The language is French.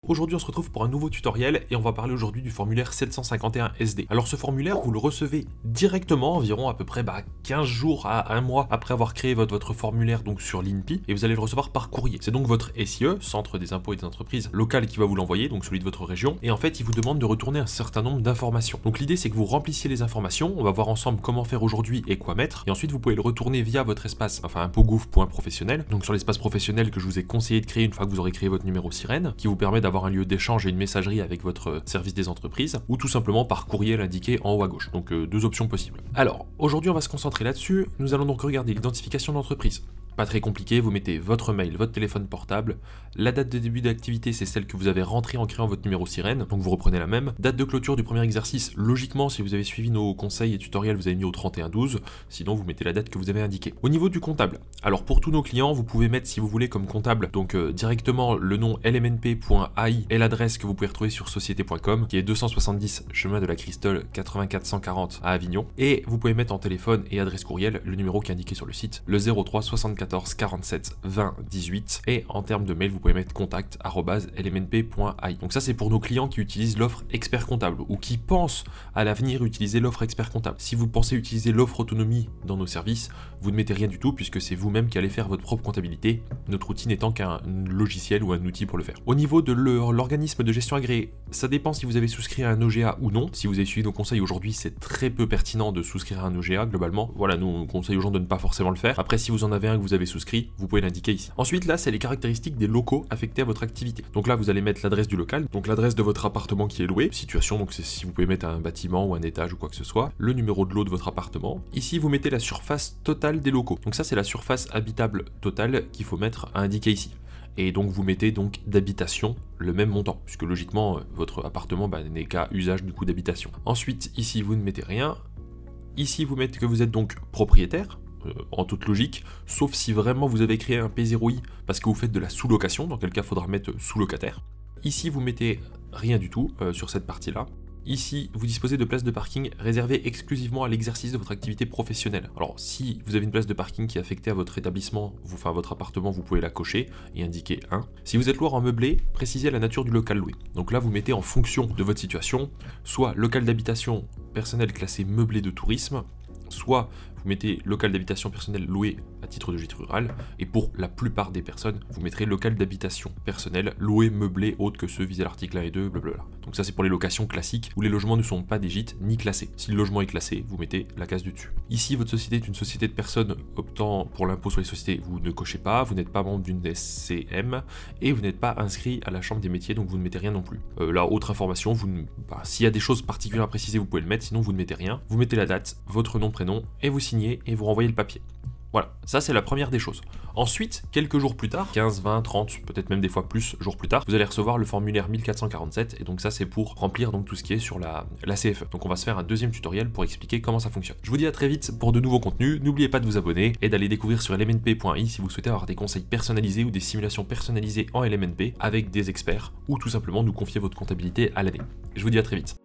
Aujourd'hui, on se retrouve pour un nouveau tutoriel et on va parler aujourd'hui du formulaire 751 SD. Alors ce formulaire, vous le recevez directement, environ à peu près 15 jours à 1 mois après avoir créé votre formulaire donc sur l'INPI, et vous allez le recevoir par courrier. C'est donc votre SIE, Centre des impôts et des entreprises local, qui va vous l'envoyer, donc celui de votre région, et en fait il vous demande de retourner un certain nombre d'informations. Donc l'idée c'est que vous remplissiez les informations, on va voir ensemble comment faire aujourd'hui et quoi mettre, et ensuite vous pouvez le retourner via votre espace, enfin impôts.gouv.professionnel, donc sur l'espace professionnel que je vous ai conseillé de créer une fois que vous aurez créé votre numéro sirène, qui vous permet d'avoir un lieu d'échange et une messagerie avec votre service des entreprises, ou tout simplement par courriel indiqué en haut à gauche. Donc deux options possibles. Alors, aujourd'hui on va se concentrer là-dessus. Nous allons donc regarder l'identification d'entreprise. Pas très compliqué, vous mettez votre mail, votre téléphone portable, la date de début d'activité c'est celle que vous avez rentrée en créant votre numéro sirène, donc vous reprenez la même. Date de clôture du premier exercice, logiquement si vous avez suivi nos conseils et tutoriels vous avez mis au 31/12, sinon vous mettez la date que vous avez indiquée. Au niveau du comptable, alors pour tous nos clients vous pouvez mettre si vous voulez comme comptable donc directement le nom lmnp.ai et l'adresse que vous pouvez retrouver sur société.com qui est 270 chemin de la Cristole 84 140 à Avignon, et vous pouvez mettre en téléphone et adresse courriel le numéro qui est indiqué sur le site, le 03 64 47 20 18, et en termes de mail vous pouvez mettre contact@lmnp.ai. donc ça c'est pour nos clients qui utilisent l'offre expert comptable ou qui pensent à l'avenir utiliser l'offre expert comptable. Si vous pensez utiliser l'offre autonomie dans nos services, vous ne mettez rien du tout puisque c'est vous-même qui allez faire votre propre comptabilité, notre outil n'étant qu'un logiciel ou un outil pour le faire. Au niveau de l'organisme de gestion agréé, ça dépend si vous avez souscrit à un OGA ou non. Si vous avez suivi nos conseils aujourd'hui, c'est très peu pertinent de souscrire à un OGA globalement. Voilà, nous on conseille aux gens de ne pas forcément le faire. Après si vous en avez un que vous avez souscrit, vous pouvez l'indiquer ici. Ensuite là c'est les caractéristiques des locaux affectés à votre activité. Donc là vous allez mettre l'adresse du local, donc l'adresse de votre appartement qui est loué, situation, donc c'est si vous pouvez mettre un bâtiment ou un étage ou quoi que ce soit, le numéro de lot de votre appartement. Ici vous mettez la surface totale des locaux. Donc ça c'est la surface habitable totale qu'il faut mettre à indiquer ici. Et donc vous mettez donc d'habitation le même montant, puisque logiquement votre appartement n'est qu'à usage du coup d'habitation. Ensuite ici vous ne mettez rien. Ici vous mettez que vous êtes donc propriétaire, en toute logique, sauf si vraiment vous avez créé un P0I parce que vous faites de la sous-location, dans quel cas il faudra mettre sous-locataire. Ici vous mettez rien du tout sur cette partie-là. Ici, vous disposez de places de parking réservées exclusivement à l'exercice de votre activité professionnelle. Alors, si vous avez une place de parking qui est affectée à votre établissement, à votre appartement, vous pouvez la cocher et indiquer 1. Si vous êtes loueur en meublé, précisez la nature du local loué. Donc là, vous mettez en fonction de votre situation, soit local d'habitation personnel classé meublé de tourisme, soit vous mettez local d'habitation personnel loué à titre de gîte rural, et pour la plupart des personnes, vous mettrez local d'habitation personnel loué meublé autre que ceux visés à l'article 1 et 2, blablabla. Donc ça c'est pour les locations classiques où les logements ne sont pas des gîtes ni classés. Si le logement est classé, vous mettez la case du dessus. Ici votre société est une société de personnes optant pour l'impôt sur les sociétés, vous ne cochez pas, vous n'êtes pas membre d'une SCM et vous n'êtes pas inscrit à la chambre des métiers, donc vous ne mettez rien non plus. Là, autre information, s'il y a des choses particulières à préciser, vous pouvez le mettre, sinon vous ne mettez rien. Vous mettez la date, votre nom, prénom, et vous signez et vous renvoyez le papier. Voilà, ça c'est la première des choses. Ensuite, quelques jours plus tard, 15, 20, 30, peut-être même des fois plus jours plus tard, vous allez recevoir le formulaire 1447, et donc ça c'est pour remplir donc tout ce qui est sur la CFE. Donc on va se faire un deuxième tutoriel pour expliquer comment ça fonctionne. Je vous dis à très vite pour de nouveaux contenus, n'oubliez pas de vous abonner et d'aller découvrir sur lmnp.i si vous souhaitez avoir des conseils personnalisés ou des simulations personnalisées en LMNP avec des experts, ou tout simplement nous confier votre comptabilité à l'année. Je vous dis à très vite.